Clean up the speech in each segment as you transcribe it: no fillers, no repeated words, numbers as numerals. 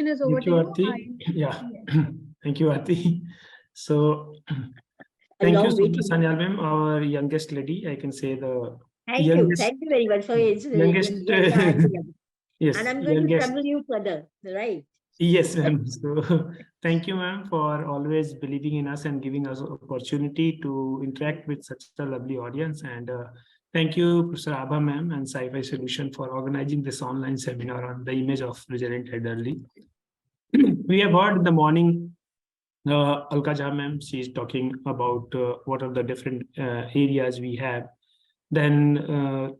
is over Thank you, to Aarti. Yeah, Yes. thank you, Aarti. So, thank you so much, Sanyal ma'am, our youngest lady. I can say the Thank you very much for his youngest. Yes, and I'm going to youngest. trouble you further, right? Yes, ma'am. So, thank you, ma'am, for always believing in us and giving us opportunity to interact with such a lovely audience. And thank you, Professor Abha, ma'am, and PSY-FI Solution for organizing this online seminar on the image of resilient elderly. We have heard in the morning, Alka Jha, ma'am, she is talking about what are the different areas we have. Then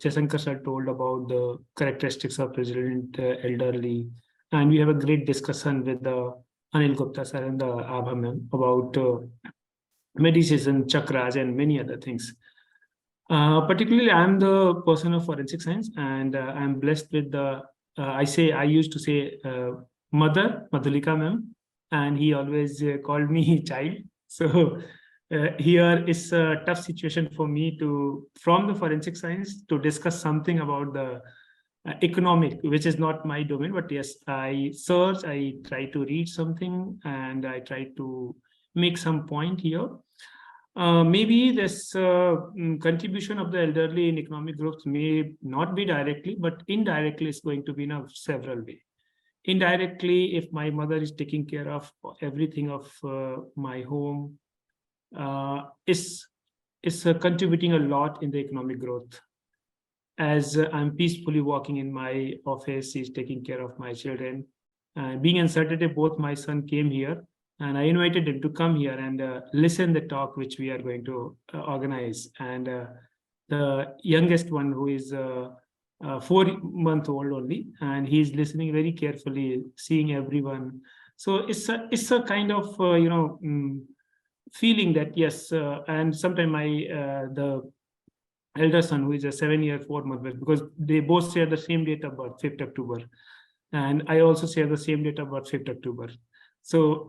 Jasankar sir told about the characteristics of resilient elderly. And we have a great discussion with the Anil Gupta sir and the Abha ma'am about meditation, chakras, and many other things. Particularly, I'm the person of forensic science, and I'm blessed with the, I used to say, mother, Madhulika ma'am, and he always called me child. So here is a tough situation for me to, from the forensic science, to discuss something about the economic, which is not my domain, but yes, I search, I try to read something, and I try to make some point here. Maybe this contribution of the elderly in economic growth may not be directly, but indirectly is going to be in a several ways. Indirectly, if my mother is taking care of everything of my home, is contributing a lot in the economic growth. As I'm peacefully walking in my office, she's taking care of my children. Being on Saturday, both my son came here, and I invited him to come here and listen the talk which we are going to organize. And the youngest one, who is 4-month-old only, and he's listening very carefully, seeing everyone. So it's a kind of feeling that yes, and sometimes my the elder son, who is a 7-year 4-month, because they both share the same date of birth, 5th October, and I also share the same date of birth, 5th October. So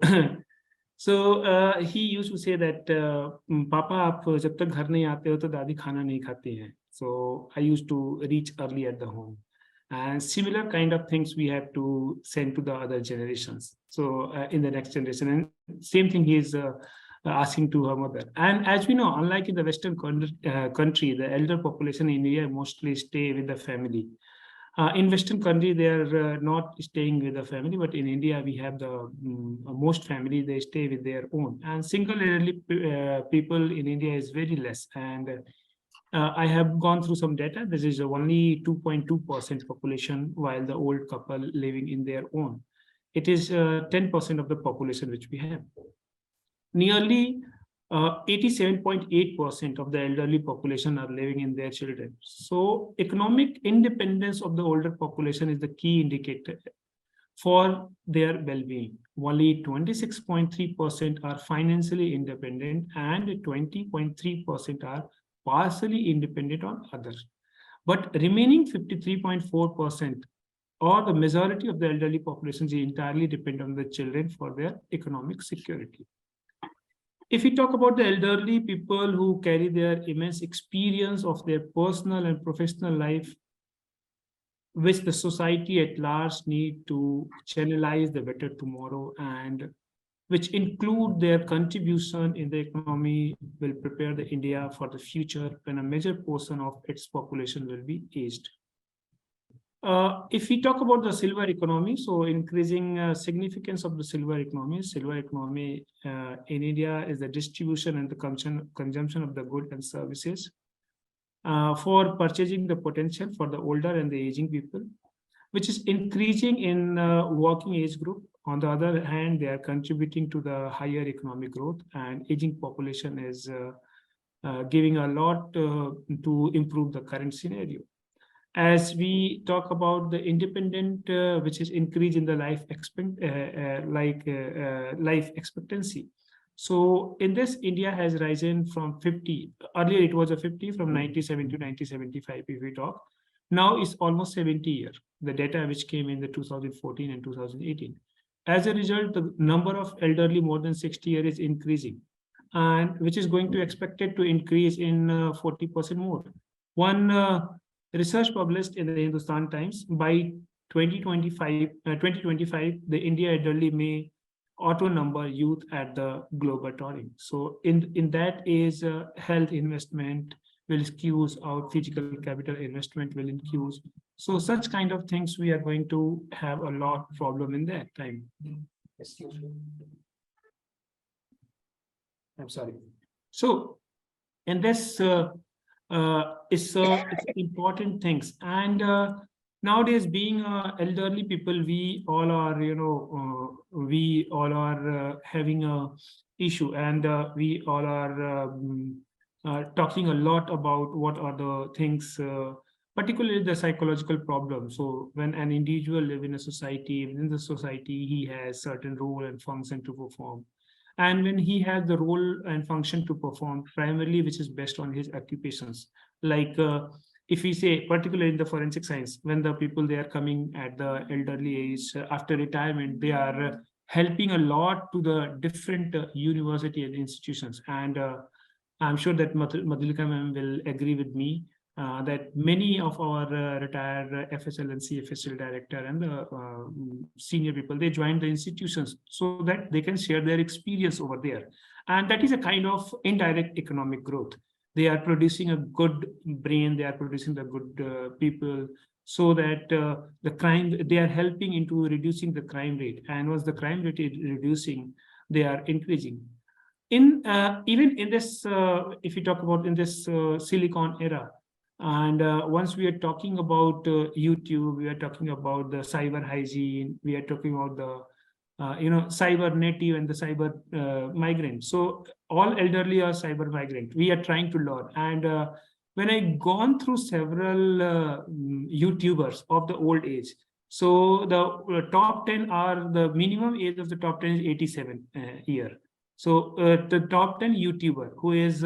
he used to say that Papa, आप जब तक घर नहीं आते हो तो दादी खाना नहीं खाती हैं. So I used to reach early at the home, and similar kind of things we have to send to the other generations. So in the next generation, and same thing he is asking to her mother. And as we know, unlike in the Western country, the elder population in India mostly stay with the family. In Western country, they are not staying with the family, but in India, we have the most family, they stay with their own. And single elderly people in India is very less. And I have gone through some data. This is only 2.2% population, while the old couple living in their own. It is 10% of the population which we have. Nearly 87.8% of the elderly population are living in their children. So economic independence of the older population is the key indicator for their well-being. Only 26.3% are financially independent and 20.3% are partially independent on others. But remaining 53.4%, or the majority of the elderly population, is entirely dependent on the children for their economic security. If we talk about the elderly people who carry their immense experience of their personal and professional life, which the society at large need to channelize the better tomorrow, and which include their contribution in the economy, will prepare the India for the future when a major portion of its population will be aged. If we talk about the silver economy, so increasing significance of the silver economy in India is the distribution and the consumption of the goods and services for purchasing the potential for the older and the aging people, which is increasing in working age group. On the other hand, they are contributing to the higher economic growth, and aging population is giving a lot to improve the current scenario. As we talk about the independent, which is increase in the life expectancy. So in this, India has risen from 50. Earlier, it was a 50 from 97 to 1975. If we talk, now it's almost 70 years. The data which came in the 2014 and 2018. As a result, the number of elderly more than 60 years is increasing, and which is going to expected to increase in 40% more. One research published in the Hindustan Times, by 2025, the India elderly may auto number youth at the global touring. So in that is health investment will skews out, physical capital investment will increase. So such kind of things we are going to have a lot problem in that time. Excuse me. I'm sorry. So and this it's important things. And nowadays, being elderly people, we all are, we all are having a issue, and we all are talking a lot about what are the things, particularly the psychological problems. So when an individual live in a society, within the society, he has certain role and function to perform. And when he has the role and function to perform primarily, which is based on his occupations, like if we say particularly in the forensic science, when the people they are coming at the elderly age after retirement, they are helping a lot to the different university and institutions. And I'm sure that Madhulika ma'am will agree with me that many of our retired FSL and CFSL director and the senior people, they join the institutions so that they can share their experience over there. And that is a kind of indirect economic growth. They are producing a good brain, they are producing the good people, so that the crime, they are helping into reducing the crime rate. And once the crime rate is reducing, they are increasing. In even in this, if we talk about in this silicon era, and once we are talking about YouTube, we are talking about the cyber hygiene, we are talking about the cyber native and the cyber migrant. So all elderly are cyber migrant. We are trying to learn. And when I gone through several YouTubers of the old age, so the top 10 are, the minimum age of the top 10 is 87 year. So the top 10 YouTuber who is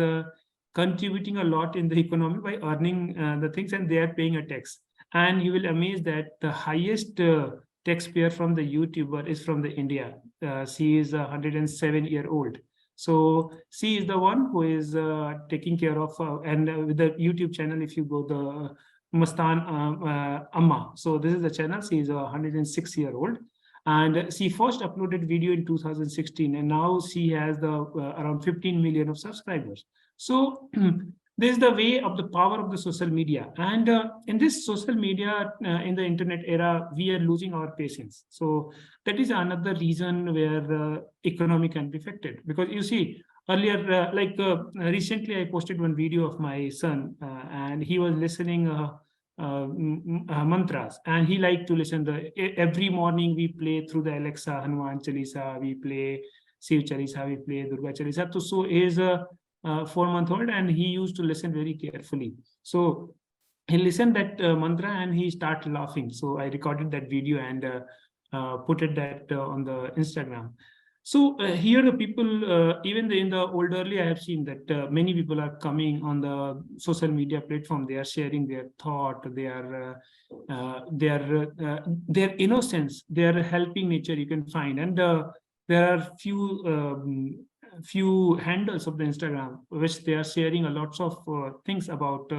contributing a lot in the economy by earning the things, and they are paying a tax. And you will amaze that the highest taxpayer from the YouTuber is from the India. She is 107-year-old. So she is the one who is taking care of, and with the YouTube channel, if you go the Mastan Amma. So this is the channel. She is a 106-year-old. And she first uploaded video in 2016, and now she has the around 15 million of subscribers. So this is the way of the power of the social media. And in this social media, in the internet era, we are losing our patience. So that is another reason where economy can be affected. Because you see, earlier, recently I posted one video of my son, and he was listening mantras, and he liked to listen. Every morning we play through the Alexa Hanuman Chalisa, we play Shiv Chalisa, we play Durga Chalisa. So he is a 4-month-old, and he used to listen very carefully. So he listened that mantra and he started laughing. So I recorded that video and put it that on the Instagram. So here the people, even in the elderly, I have seen that many people are coming on the social media platform. They are sharing their thought, their innocence, their helping nature you can find. And there are few handles of the Instagram which they are sharing a lots of things about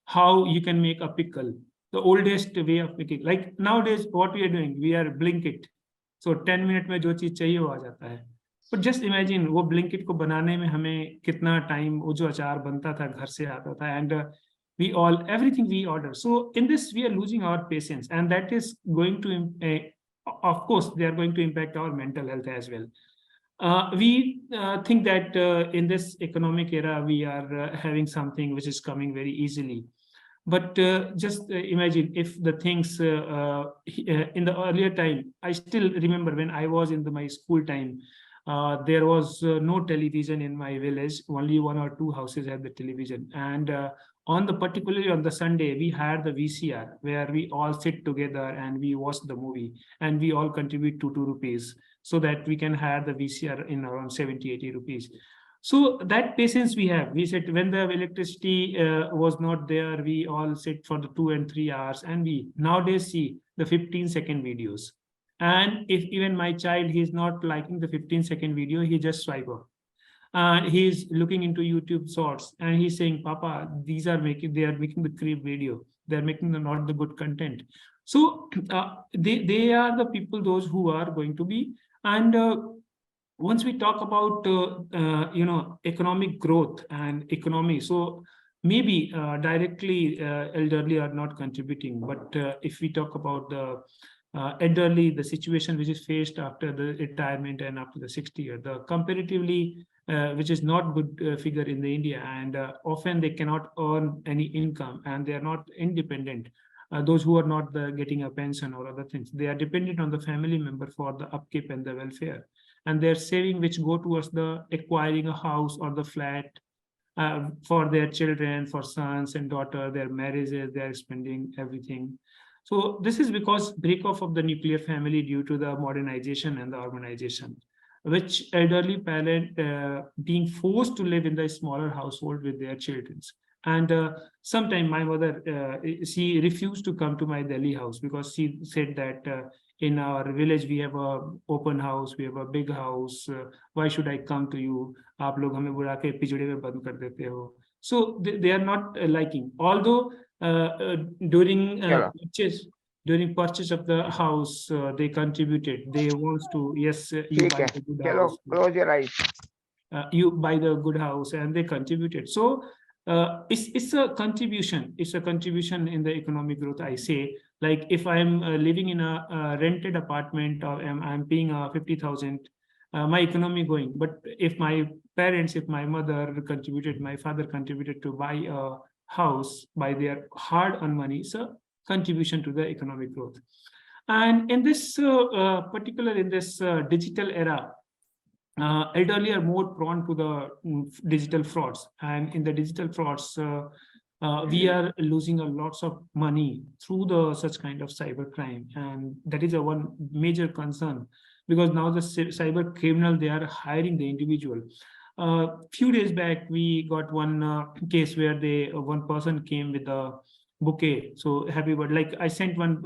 how you can make a pickle, the oldest way of making. Like nowadays, what we are doing, we are Blinkit. So 10 minute में जो चीज चाहिए वो आ जाता है. But just imagine वो Blinkit को बनाने में हमें कितना टाइम, वो जो अचार बनता था घर से आता था, and we all, everything we order. So in this we are losing our patience, and that is going to of course they are going to impact our mental health as well. We think that in this economic era we are having something which is coming very easily. But just imagine if the things in the earlier time, I still remember when I was in my school time, there was no television in my village. Only 1 or 2 houses had the television. And particularly on the Sunday, we had the VCR where we all sit together and we watch the movie, and we all contribute 2 rupees so that we can have the VCR in around 70-80 rupees. So that patience we have. We said when the electricity was not there, we all sit for the 2 and 3 hours, and we nowadays see the 15-second videos. And if even my child, he's not liking the 15-second video, he just swipe up. He's looking into YouTube shorts, and he's saying, Papa, they are making the creep video. They're making not the good content. So they are the people, those who are going to be. And once we talk about economic growth and economy, so maybe directly elderly are not contributing, but if we talk about the elderly, the situation which is faced after the retirement and after the 60 year, the comparatively which is not good figure in the India, and often they cannot earn any income and they are not independent. Those who are not getting a pension or other things, they are dependent on the family member for the upkeep and the welfare, and their saving which go towards the acquiring a house or the flat for their children, for sons and daughter, their marriages, they are spending everything. So this is because break off of the nuclear family due to the modernization and the urbanization, which elderly parent being forced to live in the smaller household with their children. And sometime my mother, she refused to come to my Delhi house because she said that in our village we have a open house, we have a big house. Why should I come to you? आप लोग हमें बुला के पिंजड़े में बंद कर देते हो. So they are not liking. Although during purchase of the house, they contributed. They wants to, yes, you buy the good house. Close your eyes. You buy the good house, and they contributed. So it's a contribution. It's a contribution in the economic growth. I say, like if I'm living in a rented apartment, or I'm paying 50,000, my economy going. But if my parents, if my mother contributed, my father contributed to buy a house by their hard-earned money, it's a contribution to the economic growth. And in this particular, in this digital era, elderly are more prone to the digital frauds, and in the digital frauds, we are losing a lots of money through the such kind of cyber crime, and that is a one major concern, because now the cyber criminal, they are hiring the individual. Few days back we got one case where one person came with a bouquet. So happy birthday, like I sent one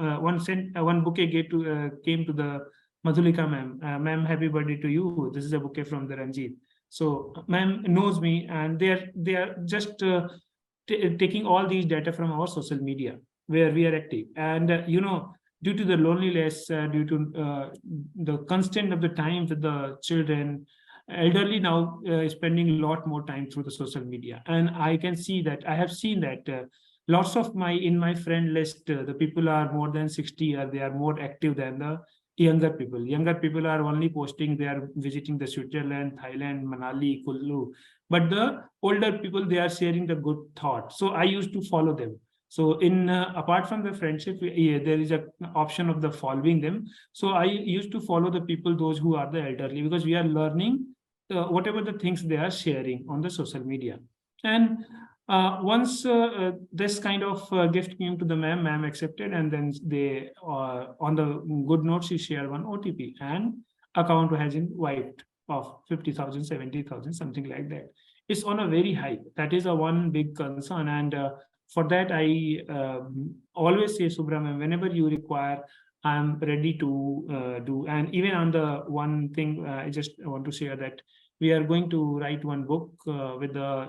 bouquet came to the Madhulika ma'am, ma'am, happy birthday to you. This is a bouquet from the Ranjeet. So ma'am knows me, and they are just taking all these data from our social media where we are active. And due to the loneliness, due to the constant of the time with the children, elderly now spending a lot more time through the social media. And I can see that, I have seen that lots of in my friend list, the people are more than 60, or they are more active than the younger people. Younger people are only posting they are visiting the Switzerland, Thailand, Manali, Kullu. But the older people, they are sharing the good thought. So I used to follow them. So in apart from the friendship, there is an option of the following them. So I used to follow the people, those who are the elderly, because we are learning whatever the things they are sharing on the social media. And once this kind of gift came to the ma'am accepted, and then they on the good note, she shared one OTP, and account has been wiped of 50,000, 70,000, something like that. It's on a very high. That is a one big concern, and for that I always say, Subramanian, whenever you require, I'm ready to do. And even on the one thing, I just want to share that we are going to write one book with the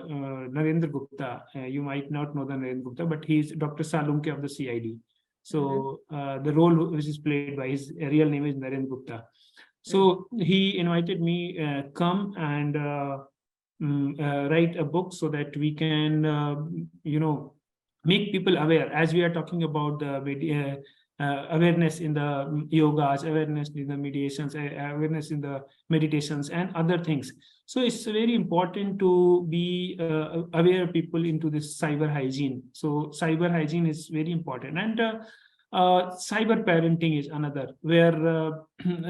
Narendra Gupta. You might not know the Narendra Gupta, but he's Dr. Salunke of the CID. So the role which is played by his real name is Narendra Gupta. So he invited me come and write a book so that we can, make people aware, as we are talking about the awareness in the yogas, awareness in the mediations, awareness in the meditations and other things. So it's very important to be aware people into this cyber hygiene. So cyber hygiene is very important. And cyber parenting is another, where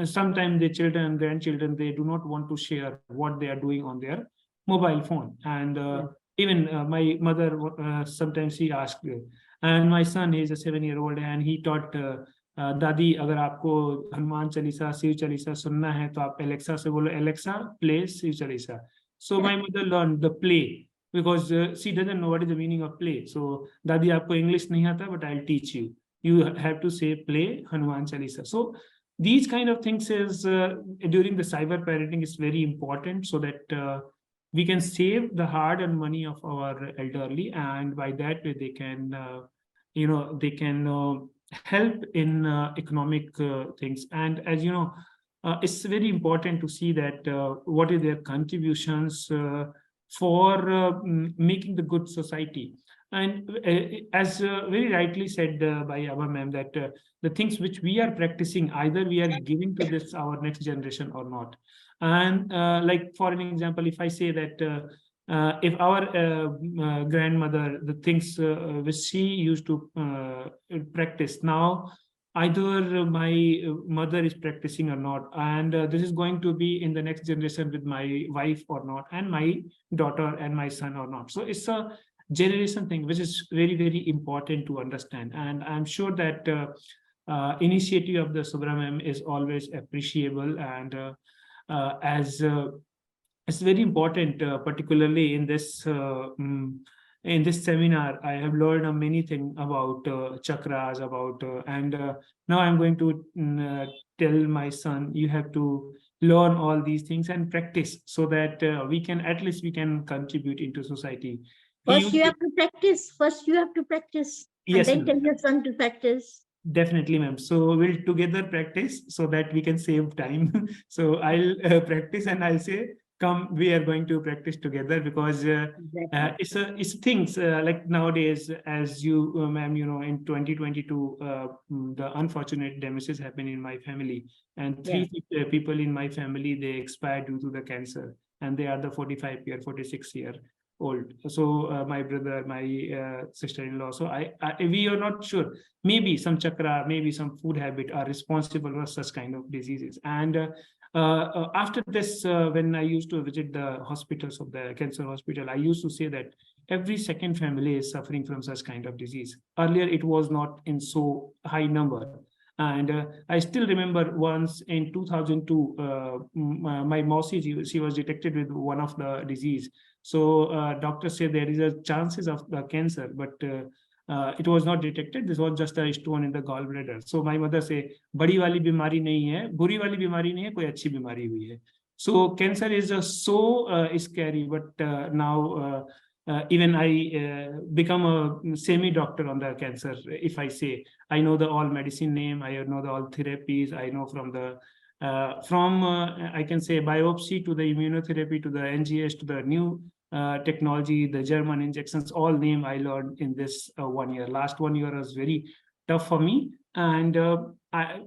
sometimes the children and grandchildren, they do not want to share what they are doing on their mobile phone. And even my mother, sometimes she asked, and my son, he is a 7-year-old, and he taught दादी, अगर आपको हनुमान चालीसा, शिव चालीसा सुनना है तो आप Alexa से बोलो, Alexa play Shiv Chalisa. So my mother learned the play because she doesn't know what is the meaning of play. So दादी, आपको English नहीं आता, but I'll teach you. You have to say play Hanuman Chalisa. So these kind of things is during the cyber parenting is very important, so that we can save the hard-earned money of our elderly, and by that way they can, they can help in economic things. And as you know, it's very important to see that what is their contributions for making the good society. And as very rightly said by Abha ma'am, that the things which we are practicing, either we are giving to this our next generation or not. And like for an example, if I say that if our grandmother, the things which she used to practice now, either my mother is practicing or not, and this is going to be in the next generation with my wife or not, and my daughter and my son or not. So it's a generation thing which is very, very important to understand. And I'm sure that initiative of the Subra ma'am is always appreciable. And as it's very important, particularly in this seminar, I have learned many things about chakras, about and now I'm going to tell my son, you have to learn all these things and practice, so that we can, at least we can contribute into society. First, you have to practice. First, you have to practice, and Yes, then tell your son to practice. definitely, ma'am. So we'll together practice so that we can save time. So I'll practice and I'll say, come, we are going to practice together, because Exactly. it's things like nowadays, as you, ma'am, you know, in 2022, the unfortunate damages happen in my family, and Yeah. three people in my family, they expired due to the cancer, and they are the 45-year, 46-year old. So my brother, my sister-in-law. So we are not sure. Maybe some chakra, maybe some food habit are responsible for such kind of diseases. And after this, when I used to visit the hospitals of the cancer hospital, I used to say that every second family is suffering from such kind of disease. Earlier, it was not in so high number. And I still remember once in 2002, my Mausi, she was detected with one of the disease. So doctors say there is a chances of the cancer, but it was not detected. This was just a stone in the gallbladder. So my mother say, बड़ी वाली बीमारी नहीं है, बुरी वाली बीमारी नहीं है, कोई अच्छी बीमारी हुई है. So cancer is so scary, but now even I become a semi-doctor on the cancer. If I say, I know the all medicine name, I know the all therapies, I know from the I can say biopsy to the immunotherapy to the NGS to the new technology, the German injections, all name I learned in this 1 year. Last 1 year was very tough for me. And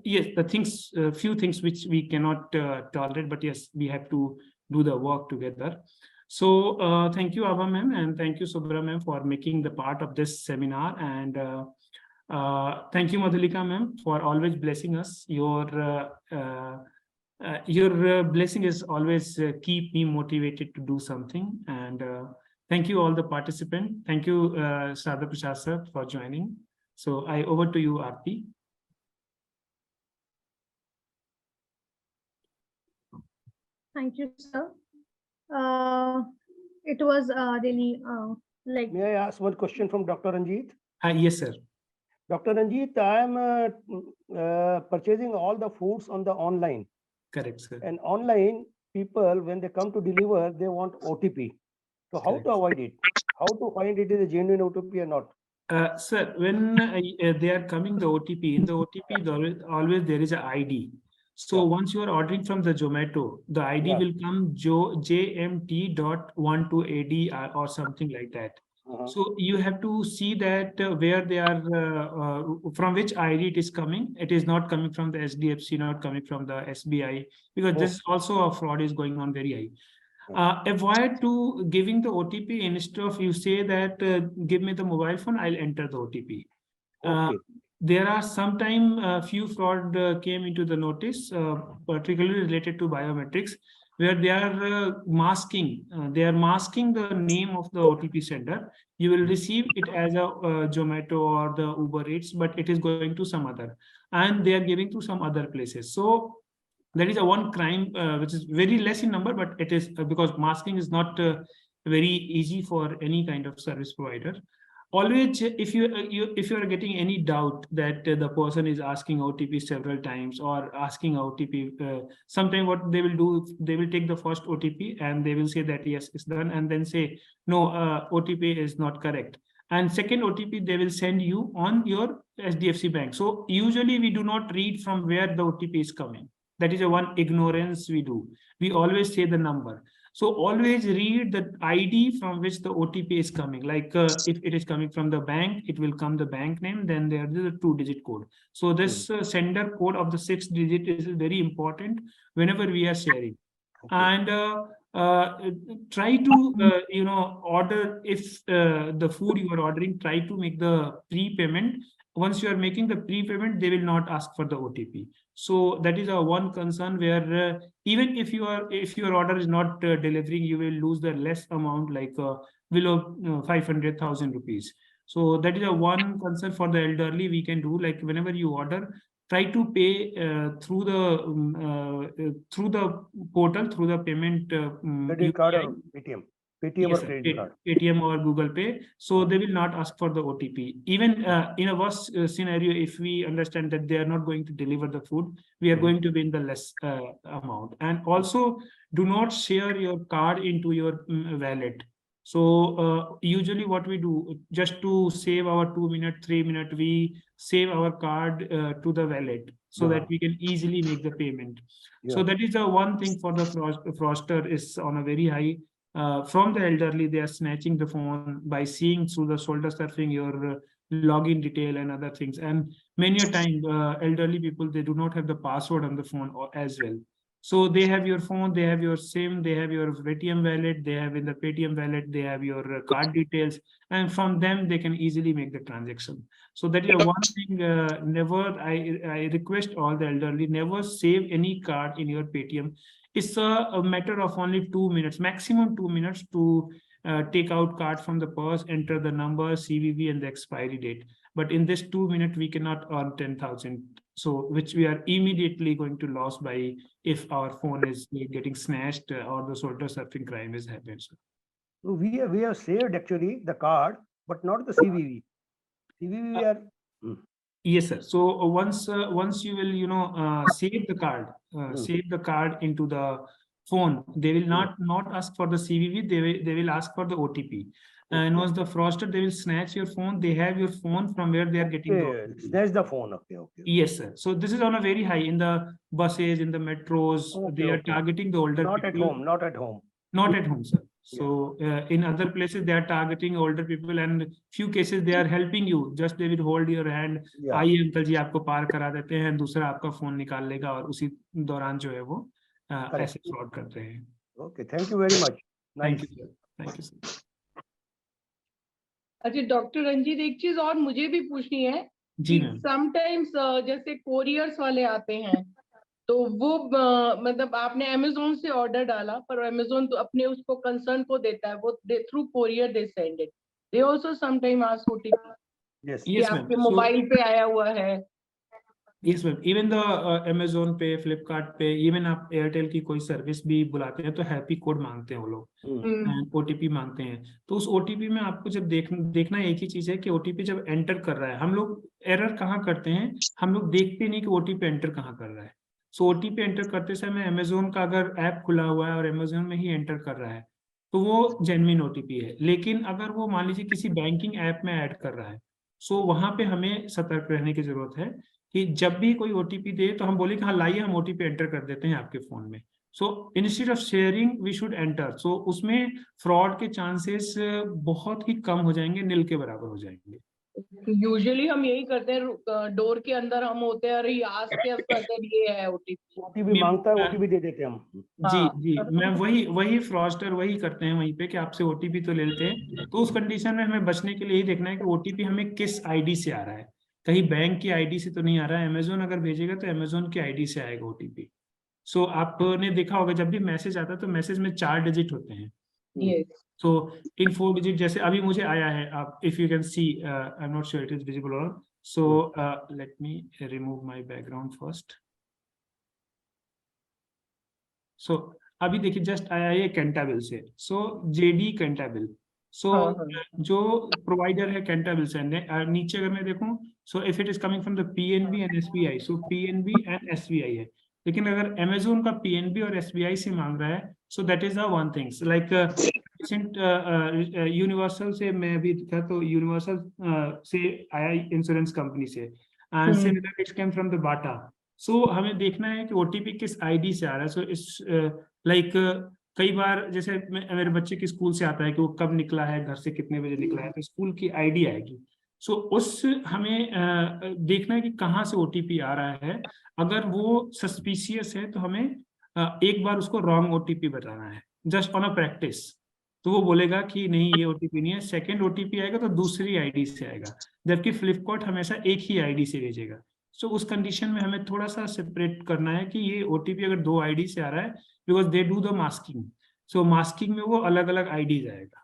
yes, the things, few things which we cannot tolerate, but yes, we have to do the work together. So thank you, Abha ma'am, and thank you, Subra ma'am, for making the part of this seminar. And thank you, Madhulika ma'am, for always blessing us. Your blessing is always keep me motivated to do something. And thank you, all the participants. Thank you, Sadha Prasad sir, for joining. So I over to you, Aarti. Thank you, sir. It was really like. May I ask one question from Dr. Ranjeet? Yes, sir. Dr. Ranjeet, I am purchasing all the foods on the online. Correct, sir. And online, people, when they come to deliver, they want OTP. So how Correct. to avoid it? How to find it is a genuine OTP or not? Sir, when they are coming the OTP, in the OTP, always there is an ID. So Yeah. once you are ordering from the Zomato, the ID Yeah. will come JMT.12AD or something like that. So you have to see that where they are, from which ID it is coming. It is not coming from the SDFC, not coming from the SBI, because this is also a fraud is going on very high. Avoid to giving the OTP. Instead of you say that give me the mobile phone, I'll enter the OTP. Okay. There are sometimes few fraud came into the notice, particularly related to biometrics, where they are masking. They are masking the name of the OTP sender. You will receive it as a Zomato or the Uber Eats, but it is going to some other, and they are giving to some other places. So that is a one crime which is very less in number, but it is because masking is not very easy for any kind of service provider. Always, if you are getting any doubt that the person is asking OTP several times or asking OTP, sometime what they will do, they will take the first OTP and they will say that yes, it's done, and then say no, OTP is not correct. and second OTP they will send you on your HDFC bank. So usually we do not read from where the OTP is coming. That is a one ignorance we do. We always say the number. So always read the ID from which the OTP is coming. Like if it is coming from the bank, it will come the bank name, then there is a 2-digit code. So this sender code of the 6 digit is very important whenever we are sharing. And try to order, if the food you are ordering, try to make the pre-payment. Once you are making the pre-payment, they will not ask for the OTP. So that is a one concern where even if your order is not delivering, you will lose the less amount, like below 500,000 rupees. So that is a one concern for the elderly we can do. Like whenever you order, try to pay through the portal, through the payment Credit card UPI. or Paytm. Paytm Yes, or sir. credit card. Paytm or Google Pay. So they will not ask for the OTP. Even in a worst scenario, if we understand that they are not going to deliver the food, we are going to win the less amount. And also, do not share your card into your wallet. So usually what we do, just to save our 2-minute, 3-minute, we save our card to the wallet so that we can easily make the payment. So that is the one thing for the fraudster is on a very high. From the elderly, they are snatching the phone by seeing through the shoulder surfing your login detail and other things. And many a time, elderly people, they do not have the password on the phone as well. So they have your phone, they have your SIM, they have your Paytm wallet, they have in the Paytm wallet, they have your card details, and from them they can easily make the transaction. So that is one thing. I request all the elderly, never save any card in your Paytm. It's a matter of only 2 minutes, maximum 2 minutes to take out card from the purse, enter the number, CVV, and the expiry date. But in this 2 minutes, we cannot earn 10,000. So which we are immediately going to lose by if our phone is getting snatched or the shoulder surfing crime is happening. So we have saved actually the card, but not the CVV. CVV we are. Yes, sir. So once you will save the card into the phone, they will not ask for the CVV. They will ask for the OTP. And once the fraudster, they will snatch your phone. They have your phone from where they are getting the OTP. Snatch the phone. Okay. Yes, sir. So this is on a very high in the buses, in the metros. They are targeting the older not people. Not at home. Not at home, sir. So in other places, they are targeting older people, and few cases they are helping you. Just they will hold your hand. आइए uncle जी आपको पार करा देते हैं, दूसरा आपका phone निकाल लेगा और उसी दौरान जो है वो ऐसे फ्रॉड करते हैं. Okay, thank you very much. Thank you, sir. Thank you, sir. अच्छा डॉक्टर रंजीत, एक चीज और मुझे भी पूछनी है. जी मैम. समटाइम्स जैसे कोरियर्स वाले आते हैं, तो वो मतलब आपने अमेज़न से ऑर्डर डाला, पर अमेज़न तो अपने उसको कंसर्न को देता है, वो through courier they send it. They also sometime ask OTP. Yes, आपके मोबाइल पे आया हुआ है. Yes, ma'am. Even the Amazon पे, Flipkart पे, even आप एयरटेल की कोई सर्विस भी बुलाते हैं तो हैप्पी कोड मांगते हैं वो लोग, एंड ओटीपी मांगते हैं. तो उस ओटीपी में आपको जब देखना एक ही चीज है कि ओटीपी जब एंटर कर रहा है, हम लोग एरर कहाँ करते हैं, हम लोग देखते नहीं कि ओटीपी एंटर कहाँ कर रहा है. सो ओटीपी एंटर करते समय अमेजोन का अगर ऐप खुला हुआ है और अमेजोन में ही एंटर कर रहा है तो वो जेन्युइन ओटीपी है. लेकिन अगर वो मान लीजिए किसी बैंकिंग ऐप में ऐड कर रहा है, सो वहां पे हमें सतर्क रहने की जरूरत है कि जब भी कोई ओटीपी दे तो हम बोले कि हाँ लाइए हम ओटीपी एंटर कर देते हैं आपके फोन में. So instead of sharing we should enter. So उसमें फ्रॉड के चांसेस बहुत ही कम हो जाएंगे, नील के बराबर हो जाएंगे. यूजुअली हम यही करते हैं, डोर के अंदर हम होते हैं, अरे आज के ये है ओटीपी मांगता है, ओटीपी दे देते हैं हम. जी मैं वही फ्रॉडस्टर वही करते हैं वहीं पे कि आपसे ओटीपी तो ले लेते हैं. तो उस कंडीशन में हमें बचने के लिए ही देखना है कि ओटीपी हमें किस आईडी से आ रहा है. कहीं बैंक की आईडी से तो नहीं आ रहा है. अमेजोन अगर भेजेगा तो अमेजोन की आईडी से आएगा ओटीपी. सो आपने देखा होगा जब भी मैसेज आता है तो मैसेज में 4 डिजिट होते हैं. सो इन 4 डिजिट जैसे अभी मुझे आया है, आप if you can see, I am not sure it is visible or. So let me remove my background first. So अभी देखिए जस्ट आया है कैंटाबिल से. सो जेडी कैंटाबिल. सो जो प्रोवाइडर है कैंटाबिल से, नीचे अगर मैं देखूं, so if it is coming from the PNB and SBI, so PNB and SBI है. लेकिन अगर अमेजोन का पीएनबी और एसबीआई से मांग रहा है, so that is the one things like recent universal से मैं भी था, तो यूनिवर्सल से आया इंश्योरेंस कंपनी से, and similar it came from the Bata. So हमें देखना है कि ओटीपी किस आईडी से आ रहा है। सो इस लाइक कई बार जैसे मेरे बच्चे के स्कूल से आता है कि वो कब निकला है, घर से कितने बजे निकला है, तो स्कूल की आईडी आएगी। सो उस हमें देखना है कि कहाँ से ओटीपी आ रहा है। अगर वो सस्पिशियस है तो हमें एक बार उसको रॉन्ग ओटीपी बताना है, जस्ट ऑन अ प्रैक्टिस। तो वो बोलेगा कि नहीं ये ओटीपी नहीं है। सेकंड ओटीपी आएगा तो दूसरी आईडी से आएगा, जबकि फ्लिपकार्ट हमेशा एक ही आईडी से भेजेगा। सो उस कंडीशन में हमें थोड़ा सा सेपरेट करना है कि ये ओटीपी अगर 2 आईडी से आ रहा है, because they do the masking. So masking में वो अलग अलग आईडीज आएगा।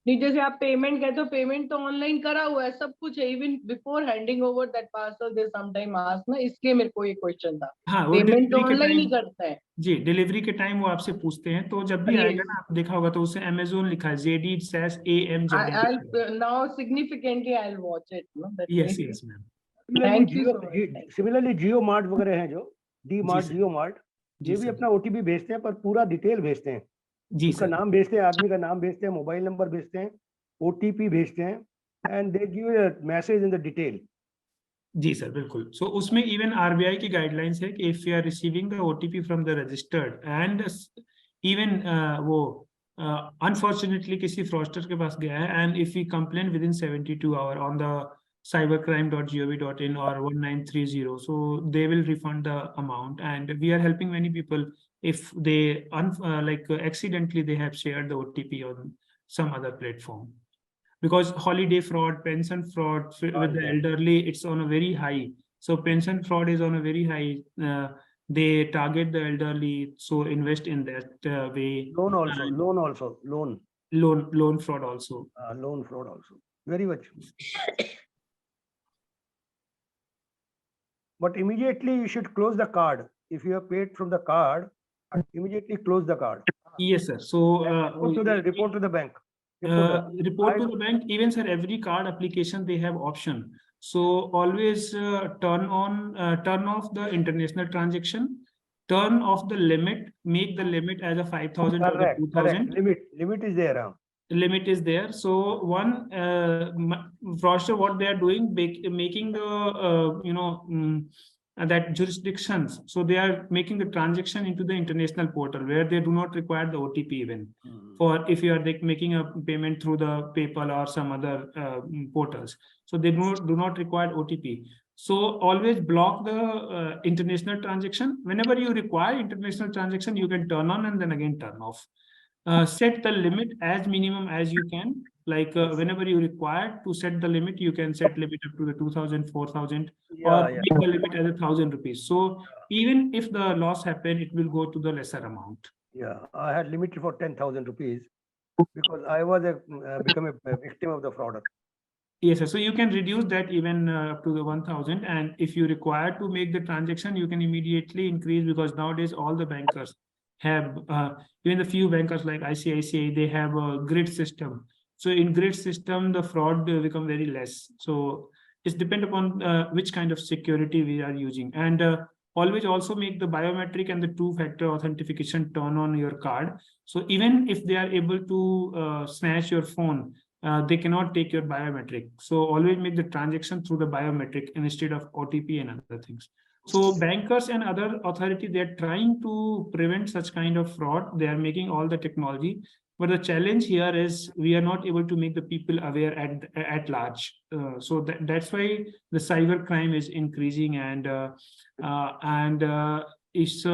नहीं, जैसे आप पेमेंट कहते हो, पेमेंट तो ऑनलाइन करा हुआ है, सब कुछ है, even before handing over that parcel they sometime ask ना, इसलिए मेरे को ये क्वेश्चन था। हाँ, वो पेमेंट तो डिलीवरी के ऑनलाइन ही टाइम, करता है। जी डिलीवरी के टाइम वो आपसे पूछते हैं। तो जब भी आएगा ना, आप देखा होगा तो उससे अमेजोन लिखा है, JD/AM। Now significantly I'll watch it, no? Yes yes ma'am. Thank you so much. Similarly Jio mart वगैरह हैं जो डी मार्ट, सर। जियो मार्ट, जी ये भी सर। अपना ओटीपी भेजते हैं, पर पूरा डिटेल भेजते हैं। जी उसका सर। नाम भेजते हैं, आदमी का नाम भेजते हैं, मोबाइल नंबर भेजते हैं, ओटीपी भेजते हैं, and they give a message in the detail. जी सर, बिल्कुल। सो उसमें इवन आरबीआई की गाइडलाइंस है कि if you are receiving the OTP from the registered and even वो अनफॉर्चुनेटली किसी फ्रॉस्टर के पास गया है, and if you complain within 72 hour on the cybercrime.gov.in or 1930, so they will refund the amount. And we are helping many people if they accidentally they have shared the OTP on some other platform, because holiday fraud, pension fraud with the elderly, it's on a very high. So pension fraud is on a very high. They target the elderly, so invest in that way. Loan also, And loan fraud also. loan fraud also, very much. But immediately you should close the card. If you have paid from the card, immediately close the card. Yes sir. So Report to the bank. Report to the bank. Even sir, every card application they have option. So always turn off the international transaction, turn off the limit, make the limit as a 5,000 or the 2,000. Limit is there. Limit is there. So one fraudster, what they are doing, making the that jurisdictions, so they are making the transaction into the international portal where they do not require the OTP even. For if you are making a payment through the PayPal or some other portals, so they do not require OTP. So always block the international transaction. Whenever you require international transaction, you can turn on and then again turn off. Set the limit as minimum as you can. Like whenever you require to set the limit, you can set limit up to the 2,000, 4,000, or make the limit as 1,000 rupees. So even if the loss happen, it will go to the lesser amount. Yeah, I had limited for 10,000 rupees because I was become a victim of the fraud. Yes, sir. So you can reduce that even up to the 1,000, and if you require to make the transaction, you can immediately increase, because nowadays all the bankers have even the few bankers like ICICI, they have a grid system. So in grid system, the fraud become very less. So it's depend upon which kind of security we are using, and always also make the biometric and the two-factor authentication turn on your card. So even if they are able to snatch your phone, they cannot take your biometric. So always make the transaction through the biometric instead of OTP and other things. So bankers and other authority, they're trying to prevent such kind of fraud. They are making all the technology, but the challenge here is we are not able to make the people aware at large. So that's why the cyber crime is increasing, and it's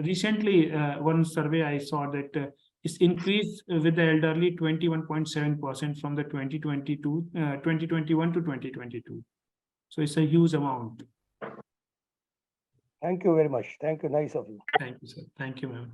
recently one survey I saw that it's increased with the elderly 21.7% from the 2021 to 2022. So it's a huge amount. Thank you very much. Thank you. Nice of you. Thank you, sir. Thank you, ma'am.